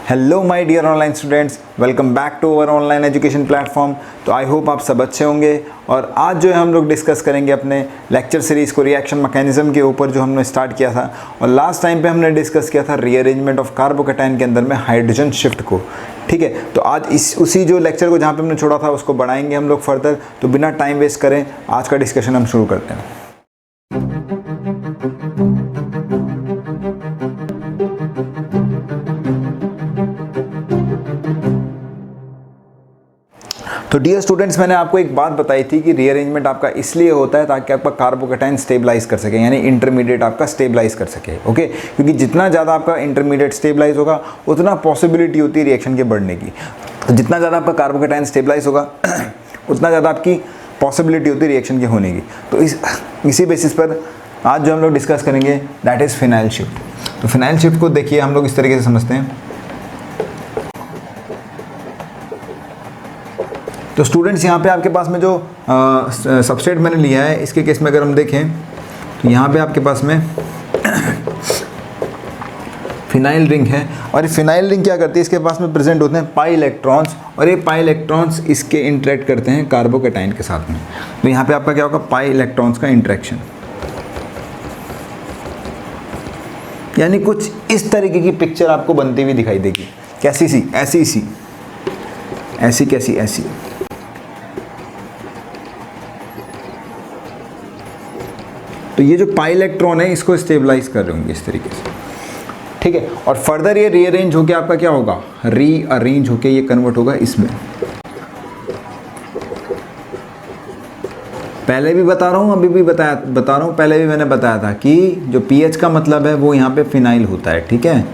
Hello my dear online students, welcome back to our online education platform. तो I hope आप सब अच्छे होंगे। और आज जो है हम लोग डिस्कस करेंगे अपने लेक्चर सीरीज़ को रिएक्शन मैकेनिज्म के ऊपर, जो हमने स्टार्ट किया था। और लास्ट टाइम पे हमने डिस्कस किया था रीअरेंजमेंट ऑफ कार्बोकैटायन के अंदर में हाइड्रोजन शिफ्ट को। ठीक है, तो आज उसी जो लेक्चर को जहाँ पे हमने छोड़ा था उसको बढ़ाएंगे हम लोग फर्दर। तो बिना टाइम वेस्ट करें आज का डिस्कशन हम शुरू करते हैं। तो डियर स्टूडेंट्स, मैंने आपको एक बात बताई थी कि रीअरेंजमेंट आपका इसलिए होता है ताकि आपका कार्बोकैटायन स्टेबलाइज कर सके, यानी इंटरमीडिएट आपका स्टेबलाइज कर सके। ओके, क्योंकि जितना ज़्यादा आपका इंटरमीडिएट स्टेबलाइज होगा उतना पॉसिबिलिटी होती है रिएक्शन के बढ़ने की। तो जितना ज़्यादा आपका कार्बोकैटायन स्टेबलाइज होगा उतना ज़्यादा आपकी पॉसिबिलिटी होती है रिएक्शन के होने की। तो इसी बेसिस पर आज जो हम लोग डिस्कस करेंगे दैट इज़ फिनाइल शिफ्ट। तो फिनाइल शिफ्ट को देखिए हम लोग इस तरीके से समझते हैं। तो स्टूडेंट्स, यहाँ पे आपके पास में जो सबस्ट्रेट मैंने लिया है, इसके केस में अगर हम देखें तो यहाँ पे आपके पास में फिनाइल रिंग है। और ये फिनाइल रिंग क्या करती है, इसके पास में प्रेजेंट होते हैं पाई इलेक्ट्रॉन्स, और ये पाई इलेक्ट्रॉन्स इसके इंटरेक्ट करते हैं कार्बोकैटायन के साथ में। तो यहाँ पे आपका क्या होगा, पाई इलेक्ट्रॉन्स का इंटरेक्शन, यानी कुछ इस तरीके की पिक्चर आपको बनती हुई दिखाई देगी। कैसी सी, ऐसी सी, ऐसी कैसी, ऐसी। तो ये जो पाई इलेक्ट्रॉन है इसको स्टेबलाइज कर रहे होंगे इस तरीके से। ठीक है, और फर्दर ये रीअरेंज होके आपका क्या होगा, रीअरेंज होके ये कन्वर्ट होगा इसमें। पहले भी बता रहा हूँ, अभी भी बता रहा हूँ, पहले भी मैंने बताया था कि जो पीएच का मतलब है वो यहाँ पे फिनाइल होता है। ठीक है,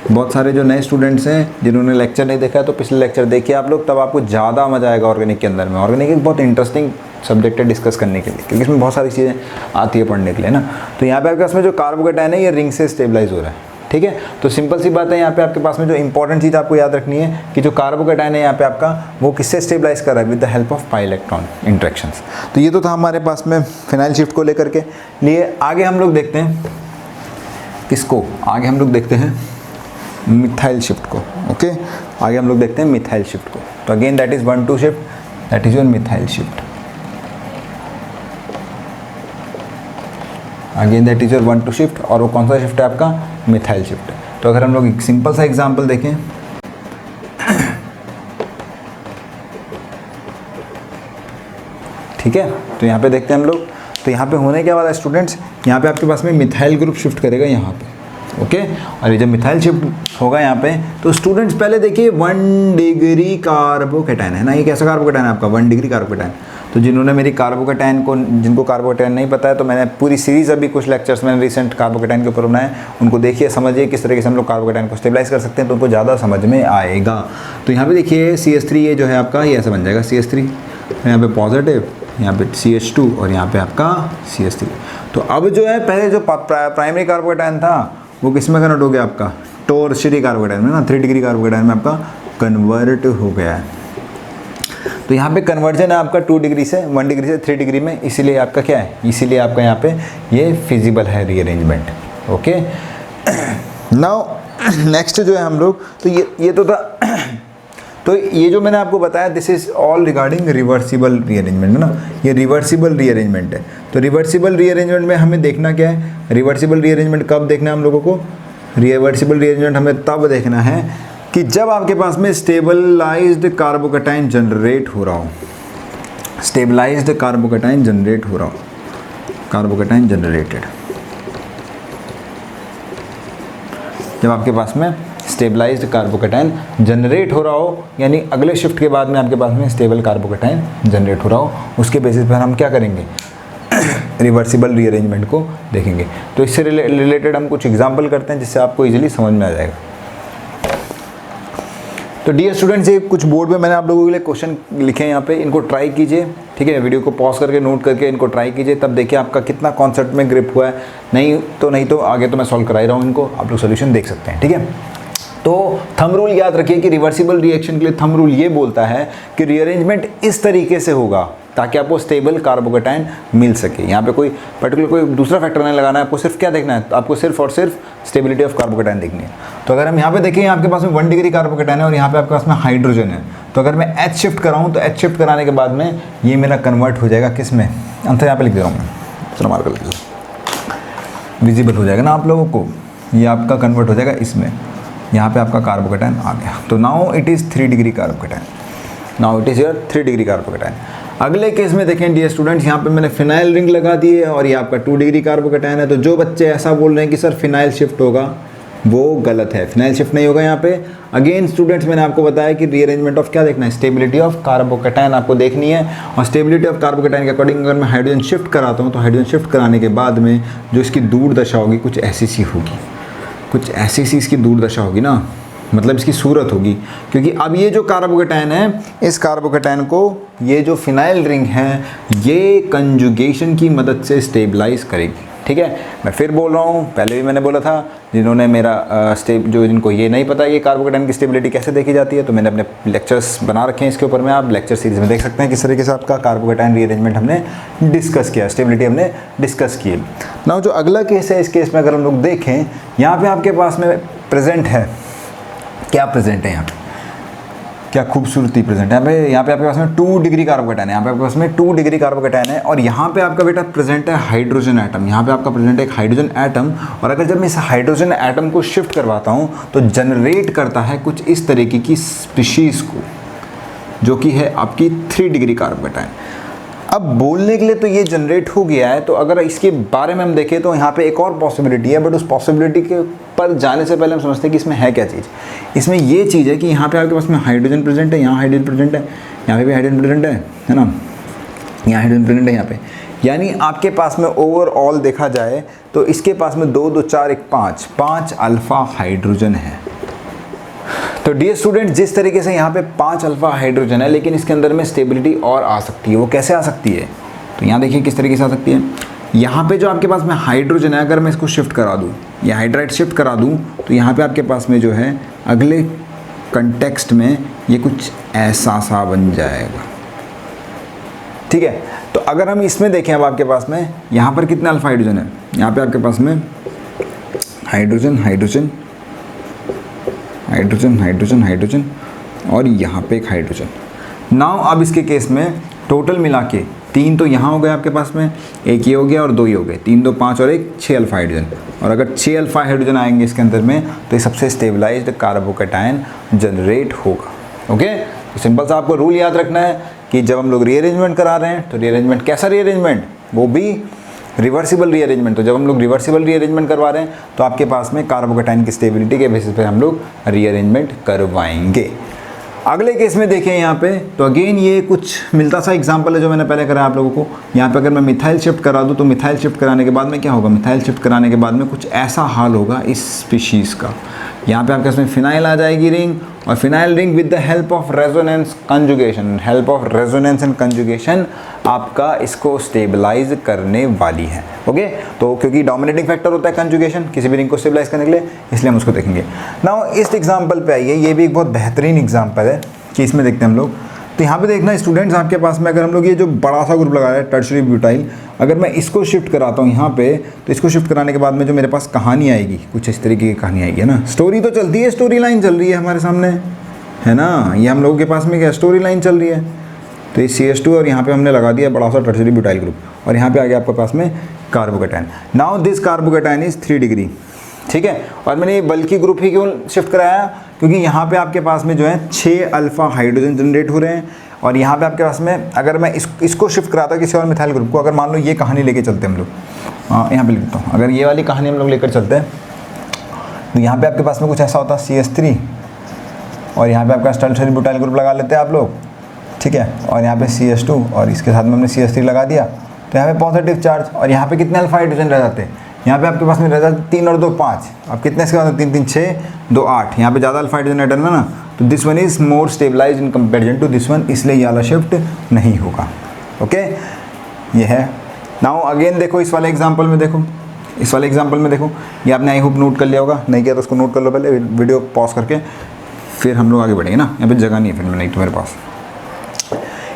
बहुत सारे जो नए स्टूडेंट्स हैं जिन्होंने लेक्चर नहीं देखा है तो पिछले लेक्चर देखिए आप लोग, तब आपको ज़्यादा मजा आएगा ऑर्गेनिक के अंदर में। ऑर्गेनिक एक बहुत इंटरेस्टिंग सब्जेक्ट है डिस्कस करने के लिए, क्योंकि इसमें बहुत सारी चीज़ें आती है पढ़ने के लिए ना। तो यहाँ पे आपके पास में जो कार्बोकैटायन है ये रिंग से स्टेबलाइज हो रहा है। ठीक है, तो सिंपल सी बात है, यहाँ पे आपके पास में जो इंपॉर्टेंट चीज़ आपको याद रखनी है कि जो कार्बोकैटायन है यहाँ पे आपका वो किससे स्टेबलाइज कर रहा है, with the help of pi electron interactions. तो ये तो था हमारे पास में फिनाइल शिफ्ट को लेकर के लिए। आगे हम लोग देखते हैं किसको, आगे हम लोग देखते हैं मिथाइल शिफ्ट को। ओके, आगे हम लोग देखते हैं मिथाइल शिफ्ट को। तो again that is 1,2 shift, that is your methyl shift. Again that is your 1,2 shift, और वो कौन सा शिफ्ट है आपका, मिथाइल शिफ्ट है। तो अगर हम लोग एक सिंपल सा एग्जांपल देखें, ठीक है, तो यहाँ पे देखते हैं हम लोग। तो यहाँ पे होने क्या वाला है स्टूडेंट्स, यहाँ पे आपके पास में मिथाइल ग्रुप शिफ्ट करेगा यहाँ पे। ओके, और ये जब मिथाइल शिफ्ट होगा यहाँ पे, तो स्टूडेंट्स पहले देखिए 1 डिग्री कार्बोकैटायन है ना। ये कैसा कार्बोकैटायन है आपका, 1 डिग्री कार्बोकैटायन। तो जिन्होंने मेरी कार्बोकैटायन को, जिनको कार्बोकैटायन नहीं पता है, तो मैंने पूरी सीरीज़ अभी कुछ लेक्चर्स मैंने रिसेंट कार्बोकैटायन के ऊपर बनाए, उनको देखिए, समझिए किस तरीके से हम लोग कार्बोकैटायन को स्टेबलाइज कर सकते हैं, तो उनको ज़्यादा समझ में आएगा। तो यहाँ पे देखिए CH3 ये जो है आपका, ये ऐसा बन जाएगा CH3, यहाँ पे पॉजिटिव, यहाँ पे CH2, और यहाँ पे आपका CH3। तो अब जो है पहले जो प्राइमरी कार्बोकैटायन था वो किस में कन्वर्ट हो गया आपका, टोरशरी कार्बोकैटायन में ना, 3 डिग्री कार्बोकैटायन में आपका कन्वर्ट हो गया है। तो यहाँ पे कन्वर्जन है आपका 2 डिग्री से 1 डिग्री से 3 डिग्री में, इसीलिए आपका क्या है, इसीलिए आपका यहाँ पे ये फिजिबल है रीअरेंजमेंट। ओके, नाउ नेक्स्ट जो है हम लोग, तो ये तो था तो ये जो मैंने आपको बताया this is all regarding reversible rearrangement है ना, ये रिवर्सिबल रीअरेंजमेंट है। तो रिवर्सिबल रीअरेंजमेंट में हमें देखना क्या है, रिवर्सिबल रीअरेंजमेंट कब देखना है हम लोगों को, रिवर्सिबल रीअरेंजमेंट हमें तब देखना है कि जब आपके पास में स्टेबलाइज्ड कार्बोकैटायन जनरेट हो रहा हो, स्टेबलाइज्ड कार्बोकैटायन जनरेट हो रहा हो, कार्बोकैटायन जनरेटेड, जब आपके पास में स्टेबलाइज्ड कार्बोकैटायन जनरेट हो रहा हो, यानी अगले शिफ्ट के बाद में आपके पास में स्टेबल कार्बोकैटायन जनरेट हो रहा हो, उसके बेसिस पर हम क्या करेंगे, रिवर्सिबल रीअरेंजमेंट को देखेंगे। तो इससे रिलेटेड हम कुछ एग्जांपल करते हैं जिससे आपको इजीली समझ में आ जाएगा। तो डियर स्टूडेंट्स, ये कुछ बोर्ड में मैंने आप लोगों के लिए क्वेश्चन लिखे हैं यहाँ पे, इनको ट्राई कीजिए। ठीक है, वीडियो को पॉज करके नोट करके इनको ट्राई कीजिए, तब देखिए आपका कितना कॉन्सेप्ट में ग्रिप हुआ है। नहीं तो आगे तो मैं सॉल्व करा ही रहा हूँ इनको, आप लोग सोल्यूशन देख सकते हैं। ठीक है, तो थंब रूल याद रखिए कि रिवर्सिबल रिएक्शन के लिए थंब रूल ये बोलता है कि रीअरेंजमेंट इस तरीके से होगा ताकि आपको स्टेबल कार्बोकेटाइन मिल सके। यहाँ पे कोई पर्टिकुलर कोई दूसरा फैक्टर नहीं लगाना है, आपको सिर्फ क्या देखना है, तो आपको सिर्फ और सिर्फ स्टेबिलिटी ऑफ कार्बोकेटाइन देखनी है। तो अगर हम यहाँ पे देखें, आपके पास में 1 डिग्री कार्बोकेटाइन है और यहाँ पे आपके पास में हाइड्रोजन है, तो अगर मैं H शिफ्ट कराऊँ तो H शिफ्ट कराने के बाद में ये मेरा कन्वर्ट हो जाएगा किस में, अंतर यहाँ पे लिख दे रहा हूँ मैं, चलो मार्कर लिख लो, विजिबल हो जाएगा ना आप लोगों को, ये आपका कन्वर्ट हो जाएगा इसमें, यहाँ पे आपका कार्बोकेटाइन आ गया। तो now it is 3 degree carbocation, now it is your 3 degree carbocation. अगले केस में देखें डियर स्टूडेंट्स, यहाँ पे मैंने फिनाइल रिंग लगा दी है और ये आपका 2 डिग्री कार्बोकेटाइन है। तो जो बच्चे ऐसा बोल रहे हैं कि सर फिनाइल शिफ्ट होगा, वो गलत है, फिनाइल शिफ्ट नहीं होगा यहाँ पे। अगेन स्टूडेंट्स मैंने आपको बताया कि रीअरेंजमेंट ऑफ क्या देखना है, स्टेबिलिटी ऑफ कार्बोकेटाइन आपको देखनी है। और स्टेबिलिटी ऑफ कार्बोकेटाइन के अकॉर्डिंग अगर मैं हाइड्रोजन शिफ्ट कराता हूँ तो हाइड्रोजन शिफ्ट कराने के बाद में जो इसकी दूर दशा होगी कुछ ऐसी सी होगी, कुछ ऐसी सी इसकी दूर दशा होगी ना, मतलब इसकी सूरत होगी। क्योंकि अब ये जो कार्बोकेटाइन है, इस कार्बोकेटाइन को ये जो फिनाइल रिंग है ये कंजुगेशन की मदद से स्टेबलाइज करेगी। ठीक है, मैं फिर बोल रहा हूँ, पहले भी मैंने बोला था, जिन्होंने मेरा जो जिनको ये नहीं पता ये कार्बोकेटाइन की स्टेबिलिटी कैसे देखी जाती है, तो मैंने अपने लेक्चर्स बना रखे हैं इसके ऊपर में, आप लेक्चर सीरीज में देख सकते हैं किस तरीके से आपका कार्बोकेटाइन रीअरेंजमेंट हमने डिस्कस किया, स्टेबिलिटी हमने डिस्कस की। नाउ जो अगला केस है, इस केस में अगर हम लोग देखें, यहाँ पे आपके पास में प्रेजेंट है, क्या प्रेजेंट है यहाँ पे, क्या खूबसूरती प्रेजेंट है यहाँ पे आपके पास में 2 डिग्री कार्बोकेटाइन है, यहाँ पे आपके पास में 2 डिग्री कार्बोकेटाइन है और यहाँ पे आपका बेटा प्रेजेंट है हाइड्रोजन एटम, यहाँ पे आपका प्रेजेंट है एक हाइड्रोजन एटम। और अगर जब मैं इस हाइड्रोजन एटम को शिफ्ट करवाता हूँ तो जनरेट करता है कुछ इस तरीके की स्पीशीज़ को, जो कि है आपकी 3 डिग्री कार्बोकेटाइन। अब बोलने के लिए तो ये जनरेट हो गया है, तो अगर इसके बारे में हम देखें तो यहाँ पे एक और पॉसिबिलिटी है, बट उस पॉसिबिलिटी के पर जाने से पहले हम समझते हैं कि इसमें है क्या चीज़। इसमें ये चीज़ है कि यहाँ पे आपके पास में हाइड्रोजन प्रेजेंट है, यहाँ हाइड्रोजन प्रेजेंट है, यहाँ पे भी हाइड्रोजन प्रेजेंट है ना, यहाँ हाइड्रोजन प्रेजेंट है यहाँ पे। यानी आपके पास में ओवरऑल देखा जाए तो इसके पास में 2 2 4 1 5 अल्फ़ा हाइड्रोजन है। तो डियर स्टूडेंट, जिस तरीके से यहाँ पे 5 अल्फ़ा हाइड्रोजन है, लेकिन इसके अंदर में स्टेबिलिटी और आ सकती है। वो कैसे आ सकती है, तो यहाँ देखिए किस तरीके से आ सकती है। यहाँ पे जो आपके पास में हाइड्रोजन है, अगर मैं इसको शिफ्ट करा दूँ, या हाइड्राइड शिफ्ट करा दूँ, तो यहाँ पे आपके पास में जो है अगले कंटेक्स्ट में ये कुछ ऐसा सा बन जाएगा। ठीक है, तो अगर हम इसमें देखें, अब आपके पास में यहाँ पर कितने अल्फ़ा हाइड्रोजन है, यहाँ पे आपके पास में hydrogen hydrogen hydrogen hydrogen hydrogen और यहाँ पे एक हाइड्रोजन। नाउ अब इसके केस में टोटल मिला के 3 तो यहाँ हो गए आपके पास में, 1 ये हो गया और 2 ये हो गए, 3 2 5 और 1 6 अल्फ़ा हाइड्रोजन। और अगर 6 अल्फ़ा हाइड्रोजन आएंगे इसके अंदर में तो ये सबसे स्टेबलाइज्ड कार्बोकेटाइन जनरेट होगा। ओके, तो सिंपल सा आपको रूल याद रखना है कि जब हम लोग रीअरेंजमेंट करा रहे हैं तो रीअरेंजमेंट कैसा रीअरेंजमेंट, वो भी रिवर्सिबल रीअरेंजमेंट। तो जब हम लोग रिवर्सिबल रीअरेंजमेंट करवा रहे हैं तो आपके पास में कार्बोकेटाइन की स्टेबिलिटी के बेसिस पे हम लोग रीअरेंजमेंट करवाएंगे। अगले केस में देखें यहाँ पे, तो अगेन ये कुछ मिलता सा एग्जांपल है जो मैंने पहले कराया आप लोगों को। यहाँ पे अगर मैं मिथाइल शिफ्ट करा दूँ तो मिथाइल शिफ्ट कराने के बाद में क्या होगा, मिथाइल शिफ्ट कराने के बाद में कुछ ऐसा हाल होगा इस स्पीशीज़ का। यहाँ पे आपके इसमें फिनाइल आ जाएगी रिंग, और phenyl ring with the help of resonance conjugation, help of resonance and conjugation आपका इसको स्टेबलाइज करने वाली है। ओके, तो क्योंकि डोमिनेटिंग फैक्टर होता है कंजुगेशन किसी भी रिंग को स्टेबलाइज करने के लिए, इसलिए हम उसको देखेंगे। नाउ इस एग्जांपल पे आइए, ये भी एक बहुत बेहतरीन एग्जांपल है कि इसमें देखते हैं हम लोग। तो यहाँ पे देखना स्टूडेंट्स, आपके पास में अगर हम लोग ये जो बड़ा सा ग्रुप लगा रहे हैं टर्शियरी ब्यूटाइल, अगर मैं इसको शिफ्ट कराता हूँ यहाँ पे, तो इसको शिफ्ट कराने के बाद में जो मेरे पास कहानी आएगी कुछ इस तरीके की कहानी आएगी, है ना। स्टोरी तो चलती है, स्टोरी लाइन चल रही है हमारे सामने, है ना। ये हम लोगों के पास में क्या स्टोरी लाइन चल रही है। तो ये CH2 और यहाँ पे हमने लगा दिया बड़ा सा टर्शियरी ब्यूटाइल ग्रुप, और यहाँ पे आ गया आपके पास में carbocation. Now this carbocation is 3 degree, ठीक है। और मैंने ये बल्कि ग्रुप ही क्यों शिफ्ट कराया, क्योंकि यहाँ पे आपके पास में जो है 6 अल्फ़ा हाइड्रोजन जनरेट हो रहे हैं, और यहाँ पे आपके पास में अगर मैं इसको शिफ्ट कराता किसी और मिथाइल ग्रुप को, अगर मान लो ये कहानी लेके चलते हम लोग, यहाँ पे लिखता हूँ, अगर ये वाली कहानी हम लोग लेकर चलते हैं तो यहाँ पे आपके पास में कुछ ऐसा होता है CH3, और यहाँ पे आपका टर्शियरी ब्यूटाइल ग्रुप लगा लेते हैं आप लोग, ठीक है। और यहाँ पे CH2 और इसके साथ में हमने CH3 लगा दिया, तो यहाँ पे पॉजिटिव चार्ज, और यहाँ पे कितने अल्फ़ा हाइड्रोजन रह जाते हैं, यहाँ पे आपके पास में रह जाते 3 और 2 5। अब कितने इसके बाद 3 3 6 2 8, यहाँ पे ज़्यादा अल्फ़ा हाइड्रोजन एटम है ना, तो this one is more stabilized in comparison to this one, इसलिए ये वाला शिफ्ट नहीं होगा। ओके, ये है। नाउ अगेन देखो इस वाले एग्जांपल में, देखो इस वाले एग्जांपल में देखो, ये आपने आई होप नोट कर लिया होगा, नहीं किया तो उसको नोट कर लो पहले, वीडियो पॉज करके फिर हम लोग आगे बढ़ेंगे ना, यहाँ पे जगह नहीं है फिर नहीं तो मेरे पास।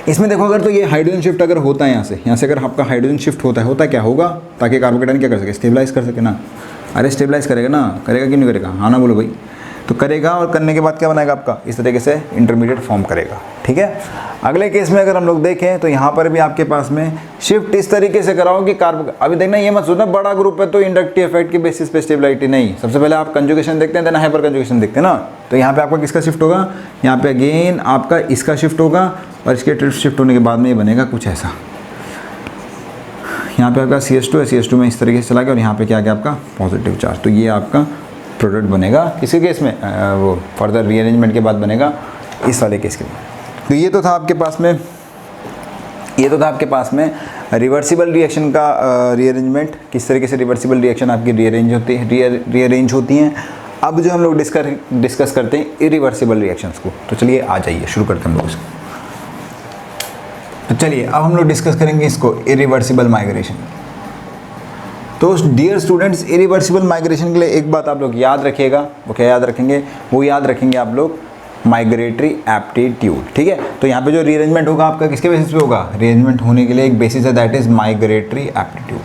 इसमें देखो अगर तो ये हाइड्रोजन शिफ्ट अगर होता है यहाँ से अगर आपका हाइड्रोजन शिफ्ट होता है क्या होगा, ताकि कार्बोकेटाइन क्या कर सके, स्टेबलाइज कर सके ना। अरे स्टेबलाइज करेगा ना, करेगा कि नहीं करेगा, हाँ ना बोलो भाई। तो करेगा और करने के बाद क्या बनाएगा आपका, इस तरीके से इंटरमीडिएट फॉर्म करेगा, ठीक है। अगले केस में अगर हम लोग देखें तो यहाँ पर भी आपके पास में शिफ्ट इस तरीके से कराओ कि अभी देखना ये मत सोचना बड़ा ग्रुप है तो इंडक्टिव इफेक्ट के बेसिस पे स्टेबिलिटी नहीं, सबसे पहले आप कंजुगेशन देखते हैं, देन हाइपर कंजुगेशन देखते हैं ना। तो यहाँ पे आपका किसका शिफ्ट होगा, यहाँ पे अगेन आपका इसका शिफ्ट होगा और इसके शिफ्ट होने के बाद में ये बनेगा कुछ ऐसा। यहाँ पे आपका CH2 है, CH2 में इस तरीके से चला गया और यहाँ पे क्या आ गया आपका पॉजिटिव चार्ज। तो ये आपका प्रोडक्ट बनेगा किसी केस में, वो फर्दर रीअरेंजमेंट के बाद बनेगा इस वाले केस के बाद। तो ये तो था आपके पास में रिवर्सिबल रिएक्शन का रीअरेंजमेंट, किस तरीके से रिवर्सिबल रिएक्शन आपकी रीअरेंज होती हैं। अब जो हम लोग डिस्कस करते हैं इरिवर्सिबल रिएक्शंस को। तो चलिए आ जाइए शुरू करते हैं हम लोग इसको। तो चलिए अब हम लोग डिस्कस करेंगे इसको, इरिवर्सिबल माइग्रेशन। तो डियर स्टूडेंट्स, इरिवर्सिबल माइग्रेशन के लिए एक बात आप लोग याद रखिएगा, वो क्या याद रखेंगे, वो याद रखेंगे आप लोग माइग्रेटरी एप्टीट्यूड, ठीक है। तो यहाँ पे जो रीअरेंजमेंट होगा आपका किसके बेसिस पे होगा, रीअरेंजमेंट होने के लिए एक बेसिस है, दैट इज माइग्रेटरी एप्टीट्यूड।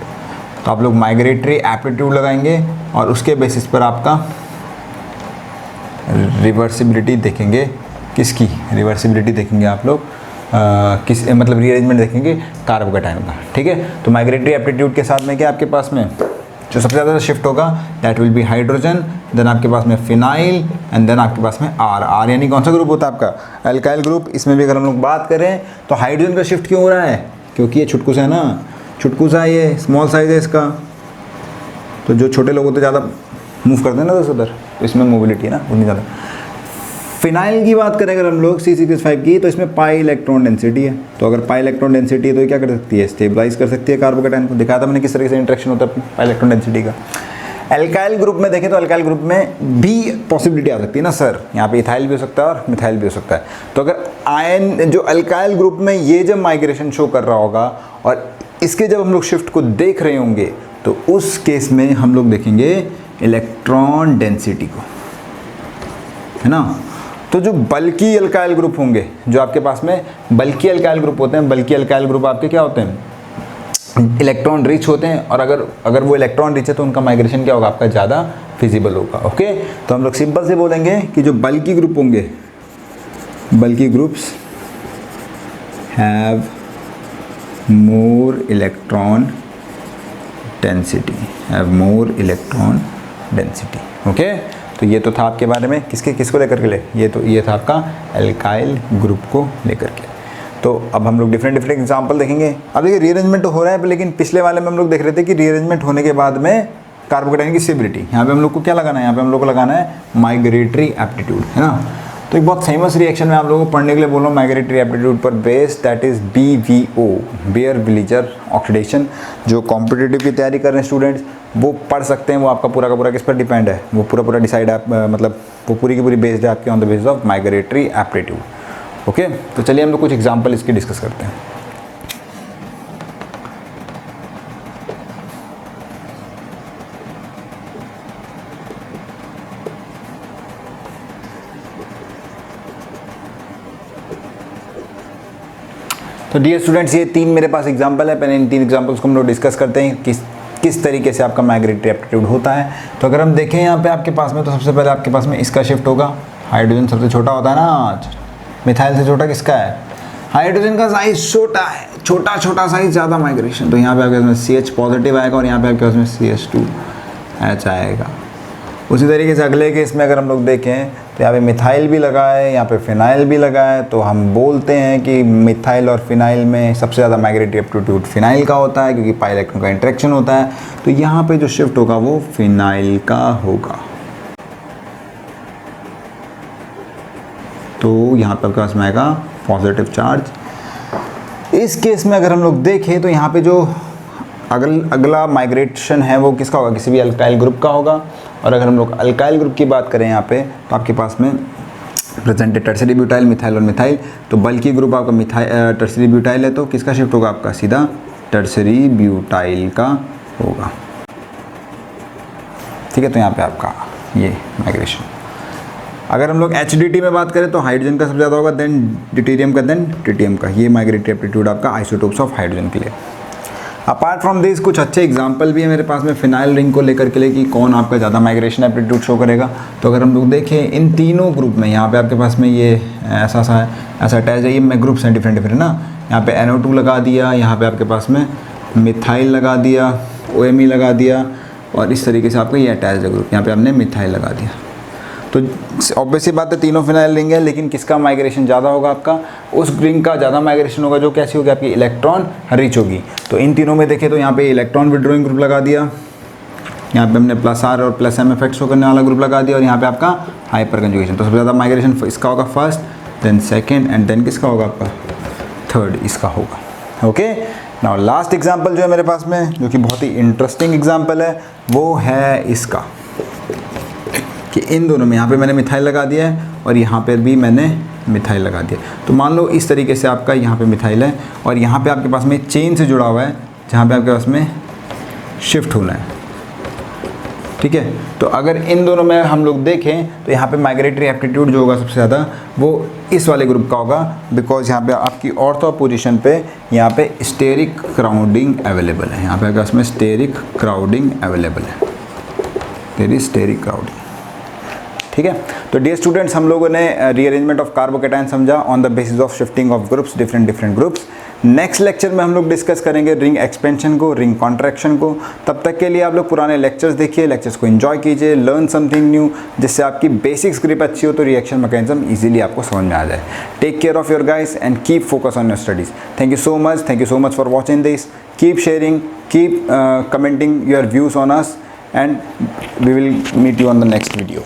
तो आप लोग माइग्रेटरी एप्टीट्यूड लगाएंगे और उसके बेसिस पर आपका रिवर्सिबिलिटी देखेंगे, किसकी रिवर्सिबिलिटी देखेंगे आप लोग, मतलब रीअरेंजमेंट देखेंगे कार्बोकेटाइन का, ठीक है। तो माइग्रेटरी एप्टीट्यूड के साथ में क्या आपके पास में जो सबसे ज़्यादा शिफ्ट होगा that will be hydrogen, then आपके पास में फिनाइल एंड देन आपके पास में आर यानी कौन सा ग्रुप होता है आपका, अल्काइल ग्रुप। इसमें भी अगर हम लोग बात करें तो हाइड्रोजन का शिफ्ट क्यों हो रहा है, क्योंकि ये छुटकुसा है ना, छुटकुसा है, ये स्मॉल साइज है इसका। तो जो छोटे लोग होते ज़्यादा मूव करते हैं ना उधर, तो इसमें मोबिलिटी है ना उतनी ज़्यादा। फिनाइल की बात करें अगर हम लोग C6H5 की, तो इसमें पाई इलेक्ट्रॉन डेंसिटी है। तो अगर पाई इलेक्ट्रॉन डेंसिटी है तो ये क्या कर सकती है, स्टेबलाइज कर सकती है कार्बोकेटाइन को। दिखाया था मैंने किस तरीके से इंटरेक्शन होता है पाई इलेक्ट्रॉन डेंसिटी का। एल्काइल ग्रुप में देखें तो एल्काइल ग्रुप में भी पॉसिबिलिटी आ सकती है ना सर, यहाँ पे इथाइल भी हो सकता है और मिथाइल भी हो सकता है। तो अगर आयन जो अल्काइल ग्रुप में ये जब माइग्रेशन शो कर रहा होगा और इसके जब हम लोग शिफ्ट को देख रहे होंगे तो उस केस में हम लोग देखेंगे इलेक्ट्रॉन डेंसिटी को, है ना। तो जो बल्की अल्काइल ग्रुप होंगे, जो आपके पास में बल्की अल्काइल ग्रुप होते हैं, बल्की अल्काइल ग्रुप आपके क्या होते हैं, इलेक्ट्रॉन रिच होते हैं। और अगर वो इलेक्ट्रॉन रिच है तो उनका माइग्रेशन क्या होगा आपका, ज़्यादा फिजिबल होगा। ओके, तो हम लोग सिंपल से बोलेंगे कि जो बल्की ग्रुप होंगे, bulky groups have more electron density, have more electron density. Okay, तो ये तो था आपके बारे में किसको लेकर के ले, ये था आपका एल्काइल ग्रुप को लेकर के। तो अब हम लोग डिफरेंट एग्जांपल देखेंगे। अब देखिए रीअरेंजमेंट तो हो रहा है, लेकिन पिछले वाले में हम लोग देख रहे थे कि रीअरेंजमेंट होने के बाद में कार्बोकेटाइन की स्टेबिलिटी, यहाँ पे हम लोग को क्या लगाना है, यहाँ पे हम लोग को लगाना है माइग्रेटरी एप्टीट्यूड, है ना। तो एक बहुत फेमस रिएक्शन मैं आप लोगों को पढ़ने के लिए बोल रहा हूँ माइग्रेटरी एप्टीट्यूड पर based, that is BVO, Baeyer Villiger oxidation. जो कॉम्पिटिटिव की तैयारी कर रहे हैं स्टूडेंट्स वो पढ़ सकते हैं, वो आपका पूरा का पूरा किस पर डिपेंड है, वो पूरा डिसाइड है, मतलब वो पूरी की पूरी बेस्ड है आपके on the basis of migratory aptitude. Okay, तो चलिए हम लोग कुछ एग्जाम्पल इसकी डिस्कस करते हैं। तो डियर स्टूडेंट्स, ये 3 मेरे पास एग्जांपल है। पहले इन 3 एग्जांपल्स को हम लोग डिस्कस करते हैं किस तरीके से आपका माइग्रेटरी एप्टीट्यूड होता है। तो अगर हम देखें यहाँ पे आपके पास में, तो सबसे पहले आपके पास में इसका शिफ्ट होगा, हाइड्रोजन सबसे छोटा होता है ना, मिथाइल से छोटा किसका है, हाइड्रोजन का साइज छोटा है, छोटा साइज ज़्यादा माइग्रेशन। तो यहाँ पे आपके पास में CH पॉजिटिव आएगा और यहाँ पे आपके पास में CH2H आएगा। उसी तरीके से अगले केस में अगर हम लोग देखें तो यहाँ पे मिथाइल भी लगा है, यहाँ पे फिनाइल भी लगा है। तो हम बोलते हैं कि मिथाइल और फिनाइल में सबसे ज़्यादा माइग्रेटरी एप्टीट्यूड फिनाइल का होता है, क्योंकि पाई इलेक्ट्रॉन का इंटरेक्शन होता है। तो यहाँ पे जो शिफ्ट होगा वो फिनाइल का होगा। तो यहाँ पे आपके पास में आएगा पॉजिटिव चार्ज। इस केस में अगर हम लोग देखें तो यहाँ पे जो अगला माइग्रेशन है वो किसका होगा, किसी भी अल्काइल ग्रुप का होगा। और अगर हम लोग अल्काइल ग्रुप की बात करें यहाँ पे, तो आपके पास में प्रेजेंटेड टर्सरी ब्यूटाइल, मिथाइल और मिथाइल। तो बल्की ग्रुप आपका टर्सरी ब्यूटाइल है, तो किसका शिफ्ट होगा आपका, सीधा टर्सरी ब्यूटाइल का होगा। ठीक है, तो यहाँ पे आपका ये माइग्रेशन। अगर हम लोग HDT में बात करें तो हाइड्रोजन का सबसे ज़्यादा होगा, देन ड्यूटेरियम का, देन ट्रिटियम का। ये माइग्रेटरी एप्टीट्यूड आपका आइसोटोप्स ऑफ हाइड्रोजन के लिए। अपार्ट फ्रॉम दिस कुछ अच्छे एग्जांपल भी है मेरे पास में फिनाइल रिंग को लेकर के लिए कि कौन आपका ज़्यादा माइग्रेशन एप्टीट्यूड शो करेगा। तो अगर हम लोग देखें इन तीनों ग्रुप में, यहाँ पे आपके पास में ये ऐसा अटैच है, ये में ग्रुप्स हैं डिफरेंट डिफरेंट ना। यहाँ पे NO2 लगा दिया, यहाँ पे आपके पास में मिथाइल लगा दिया, OMe लगा दिया, और इस तरीके से आपका ये अटैच है ग्रुप, यहाँ पे हमने मिथाइल लगा दिया। तो ऑब्वियसली बात है तीनों फिनाइल रिंग है, लेकिन किसका माइग्रेशन ज़्यादा होगा आपका, उस रिंग का ज़्यादा माइग्रेशन होगा जो कैसी होगी, आपकी इलेक्ट्रॉन रिच होगी। तो इन तीनों में देखें तो यहाँ पे इलेक्ट्रॉन विड्रॉइंग ग्रुप लगा दिया, यहाँ पे हमने +R और +M इफेक्ट शो करने वाला ग्रुप लगा दिया, और यहाँ पे आपका हाइपर कंजुगेशन। तो सबसे ज़्यादा माइग्रेशन इसका होगा first, then second, and then किसका होगा आपका थर्ड, इसका होगा। ओके, नाउ लास्ट एग्जाम्पल जो है मेरे पास में, जो कि बहुत ही इंटरेस्टिंग एग्जाम्पल है, वो है इसका कि इन दोनों में, यहाँ पे मैंने मिथाइल लगा दिया है और यहाँ पे भी मैंने मिथाइल लगा दिया। तो मान लो इस तरीके से आपका यहाँ पे मिथाइल है और यहाँ पे आपके पास में चेन से जुड़ा हुआ है, जहाँ पे आपके पास में शिफ्ट होना है, ठीक है। तो अगर इन दोनों में हम लोग देखें तो यहाँ पे माइग्रेटरी एप्टीट्यूड जो होगा सबसे ज़्यादा वो इस वाले ग्रुप का होगा, बिकॉज यहाँ पे आपकी ऑर्थो पोजीशन पे यहाँ पे स्टेरिक क्राउडिंग अवेलेबल है, यहाँ पे आपके पास में स्टेरिक क्राउडिंग अवेलेबल है, देयर इज स्टेरिक क्राउडिंग, ठीक है। तो डियर स्टूडेंट्स, हम लोगों ने रीअरेंजमेंट ऑफ कार्बोकेटाइन समझा on the basis of shifting of groups, different groups. Next lecture में हम लोग डिस्कस करेंगे रिंग एक्सपेंशन को, रिंग कॉन्ट्रैक्शन को। तब तक के लिए आप लोग पुराने लेक्चर्स देखिए, लेक्चर्स को एंजॉय कीजिए, लर्न समथिंग न्यू, जिससे आपकी बेसिक्स ग्रिप अच्छी हो तो रिएक्शन मैकेनिज्म इजीली आपको समझ में आ जाए। Take care of your guys and keep focus on your studies. Thank you so much for watching this. Keep sharing, keep commenting your views on us, and we will meet you on the next video.